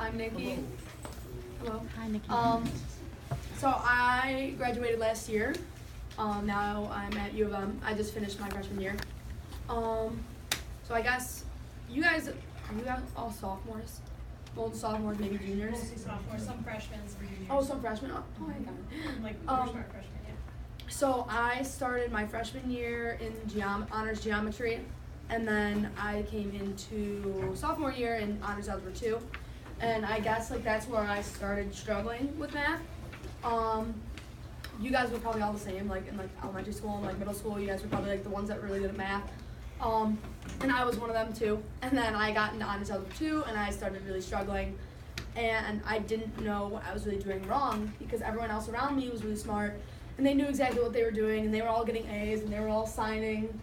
I'm Nikki. Hello. Hi, Nikki. So I graduated last year. Now I'm at U of M. I just finished my freshman year. So I guess are you guys all sophomores? Well, sophomores, maybe juniors. Mostly sophomores, some freshmen, some juniors. Oh, some freshmen. Oh, I got it. Like first part freshmen, yeah. So I started my freshman year in honors geometry, and then I came into sophomore year in honors algebra 2, and I guess like that's where I started struggling with math. You guys were probably all the same, like in like elementary school and like middle school. You guys were probably like the ones that were really good at math, and I was one of them too. And then I got into honors algebra 2, and I started really struggling, and I didn't know what I was really doing wrong because everyone else around me was really smart. And they knew exactly what they were doing, and they were all getting A's, and they were all signing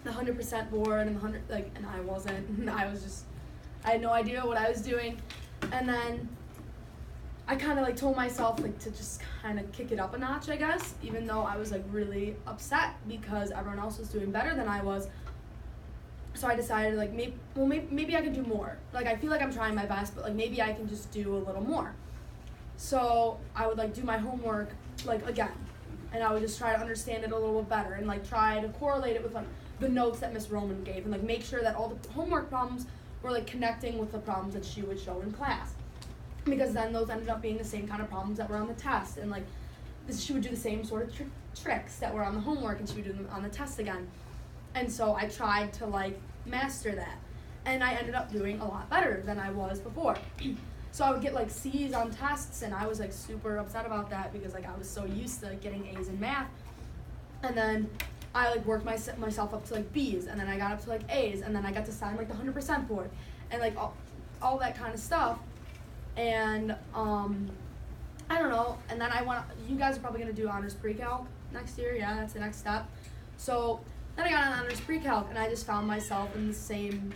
the 100% board, and and I wasn't. And I had no idea what I was doing. And then I kind of like told myself like to just kind of kick it up a notch, I guess, even though I was like really upset because everyone else was doing better than I was. So I decided like maybe I can do more. Like I feel like I'm trying my best, but like maybe I can just do a little more. So I would like do my homework like again. And I would just try to understand it a little bit better and like try to correlate it with like the notes that Miss Roman gave and like make sure that all the homework problems were like connecting with the problems that she would show in class. Because then those ended up being the same kind of problems that were on the test, and like she would do the same sort of tricks that were on the homework, and she would do them on the test again. And so I tried to like master that, and I ended up doing a lot better than I was before. So I would get like C's on tests, and I was like super upset about that because like I was so used to like, getting A's in math. And then I like worked myself up to like B's, and then I got up to like A's, and then I got to sign like the 100% board, and like all that kind of stuff. And I don't know. And then you guys are probably gonna do honors pre-calc next year. Yeah, that's the next step. So then I got on honors pre-calc, and I just found myself in the same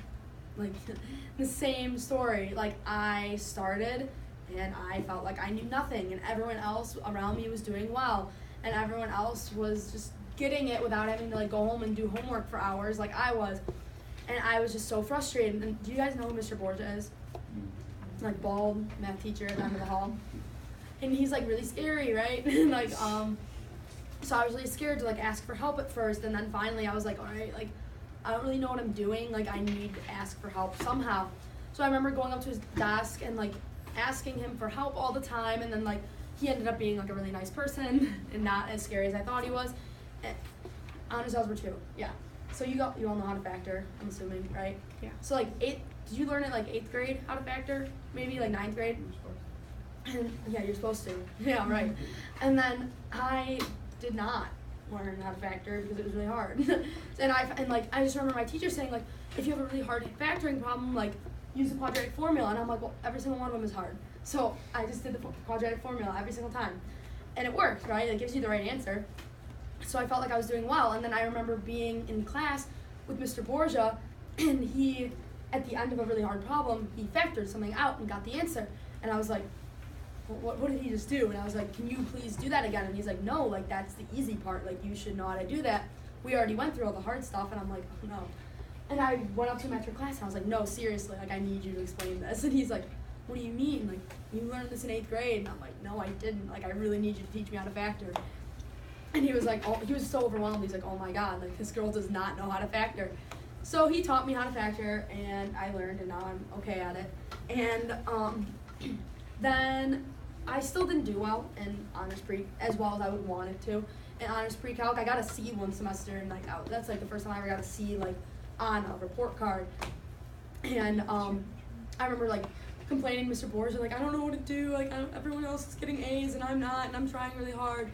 story. Like I started and I felt like I knew nothing, and everyone else around me was doing well, and everyone else was just getting it without having to like go home and do homework for hours like I was. And I was just so frustrated. And do you guys know who Mr. Borgia is? Like bald math teacher at the end of the hall. And he's like really scary, right? Like so I was really scared to like ask for help at first, and then finally I was like, all right, like I don't really know what I'm doing, like I need to ask for help somehow. So I remember going up to his desk and like asking him for help all the time, and then like he ended up being like a really nice person and not as scary as I thought he was. Honors algebra 2, yeah. So you all know how to factor, I'm assuming, right? Yeah. So like did you learn it like 8th grade how to factor? Maybe like 9th grade? And yeah, you're supposed to. Yeah, right. And then I did not learn how to factor because it was really hard. and I just remember my teacher saying like, if you have a really hard factoring problem, like use the quadratic formula. And I'm like, well, every single one of them is hard. So I just did the quadratic formula every single time, and it worked, right? It gives you the right answer. So I felt like I was doing well. And then I remember being in class with Mr. Borgia, and he, at the end of a really hard problem, he factored something out and got the answer. And I was like, what did he just do? And I was like, can you please do that again? And he's like, no, like that's the easy part. Like you should know how to do that. We already went through all the hard stuff. And I'm like, oh no. And I went up to him after class, and I was like, no, seriously, like I need you to explain this. And he's like, what do you mean? Like you learned this in 8th grade? And I'm like, no, I didn't. Like I really need you to teach me how to factor. And he was like, he was so overwhelmed. He's like, oh my God, like this girl does not know how to factor. So he taught me how to factor, and I learned, and now I'm okay at it. And then I still didn't do well in honors pre as well as I would want it to. In honors pre-calc, I got a C one semester, and like that's like the first time I ever got a C like on a report card. And I remember like complaining to Mr. Borgia, like I don't know what to do. Like everyone else is getting A's and I'm not, and I'm trying really hard.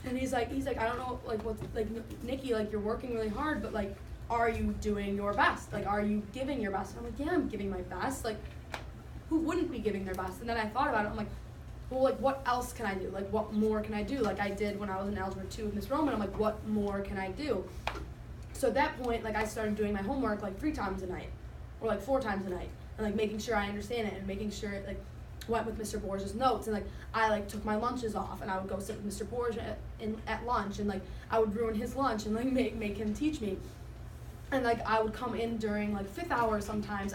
And he's like I don't know like what's like Nikki, like you're working really hard, but like are you doing your best? Like are you giving your best? And I'm like, yeah, I'm giving my best. Like who wouldn't be giving their best? And then I thought about it. I'm like, well, like what else can I do? Like what more can I do? Like I did when I was in algebra 2 with Miss Roman. I'm like, what more can I do? So at that point, like I started doing my homework like 3 times a night, or like 4 times a night, and like making sure I understand it, and making sure it like went with Mr. Borgia's notes. And like I like took my lunches off, and I would go sit with Mr. Borgia at lunch, and like I would ruin his lunch and like make him teach me. And like I would come in during like 5th hour sometimes.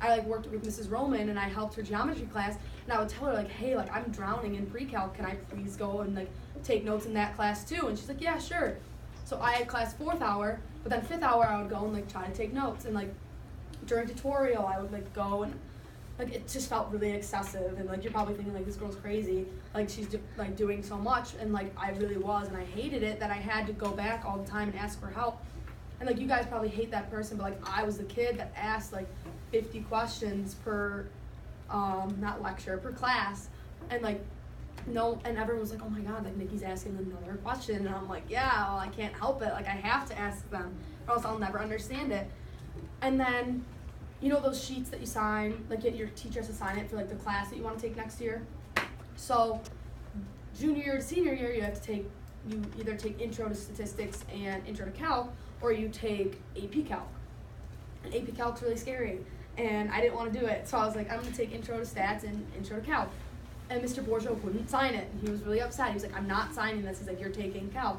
I like worked with Mrs. Roman and I helped her geometry class, and I would tell her like, hey, like I'm drowning in pre-calc, can I please go and like take notes in that class too? And she's like, yeah, sure. So I had class 4th hour, but then 5th hour I would go and like try to take notes, and like during tutorial I would like go and like it just felt really excessive, and like you're probably thinking like this girl's crazy, like she's like doing so much, and like I really was, and I hated it that I had to go back all the time and ask for help. And like you guys probably hate that person, but like I was the kid that asked like 50 questions per not lecture, per class, and like no, and everyone was like, oh my god, like Nikki's asking another question, and I'm like, yeah, well I can't help it, like I have to ask them or else I'll never understand it. And then you know those sheets that you sign, like your teacher has to sign it for like the class that you want to take next year? So junior year to senior year, you either take intro to statistics and intro to calc, or you take AP calc. And AP calc's really scary, and I didn't want to do it, so I was like, I'm going to take intro to stats and intro to calc. And Mr. Borjo wouldn't sign it, and he was really upset. He was like, I'm not signing this. He's like, you're taking calc.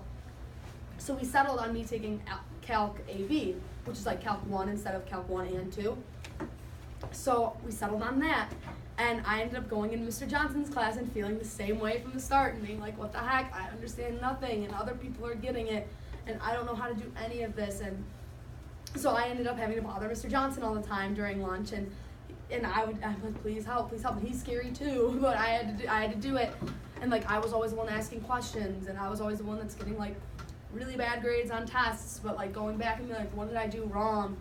So we settled on me taking calc AB, which is like calc 1 instead of calc 1 and 2. So we settled on that, and I ended up going into Mr. Johnson's class and feeling the same way from the start and being like, what the heck, I understand nothing, and other people are getting it, and I don't know how to do any of this. And so I ended up having to bother Mr. Johnson all the time during lunch, and I'm like, please help, and he's scary too, but I had to do it. And like I was always the one asking questions, and I was always the one that's getting like really bad grades on tests, but like going back and be like, what did I do wrong?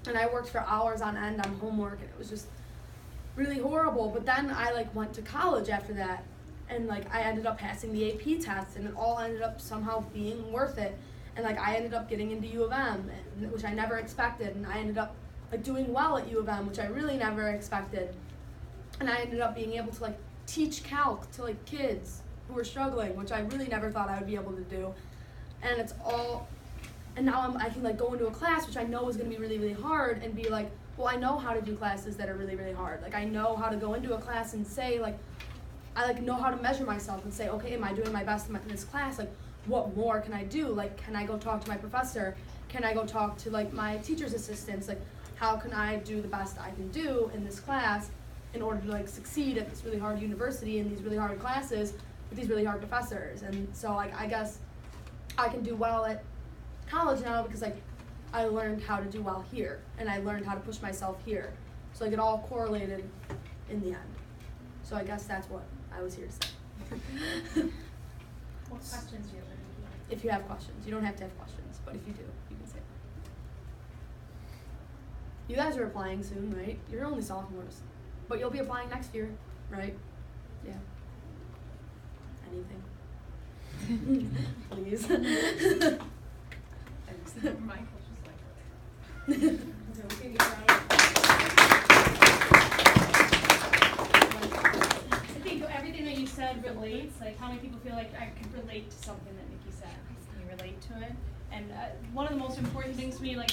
And I worked for hours on end on homework, and it was just really horrible. But then I like went to college after that, and like I ended up passing the AP test, and it all ended up somehow being worth it. And like I ended up getting into U of M, which I never expected, and I ended up like doing well at U of M, which I really never expected. And I ended up being able to like teach calc to like kids who were struggling, which I really never thought I would be able to do. And it's all, and now I can like go into a class which I know is going to be really, really hard and be like, well, I know how to do classes that are really, really hard. Like I know how to go into a class and say like, I like know how to measure myself and say, okay, am I doing my best in this class? Like what more can I do? Like can I go talk to my professor? Can I go talk to like my teacher's assistants? Like how can I do the best I can do in this class in order to like succeed at this really hard university in these really hard classes with these really hard professors? And so like I guess I can do well at college now because like I learned how to do well here, and I learned how to push myself here. So like it all correlated in the end. So I guess that's what I was here to say. What questions do you have? If you have questions, you don't have to have questions, but if you do, you can say them. You guys are applying soon, right? You're only sophomores, but you'll be applying next year, right? Yeah. Anything? Please. Thanks. Michael's just like, I think everything that you said relates. Like, how many people feel like I could relate to something that Nikki said? Can you relate to it? And one of the most important things to me, like,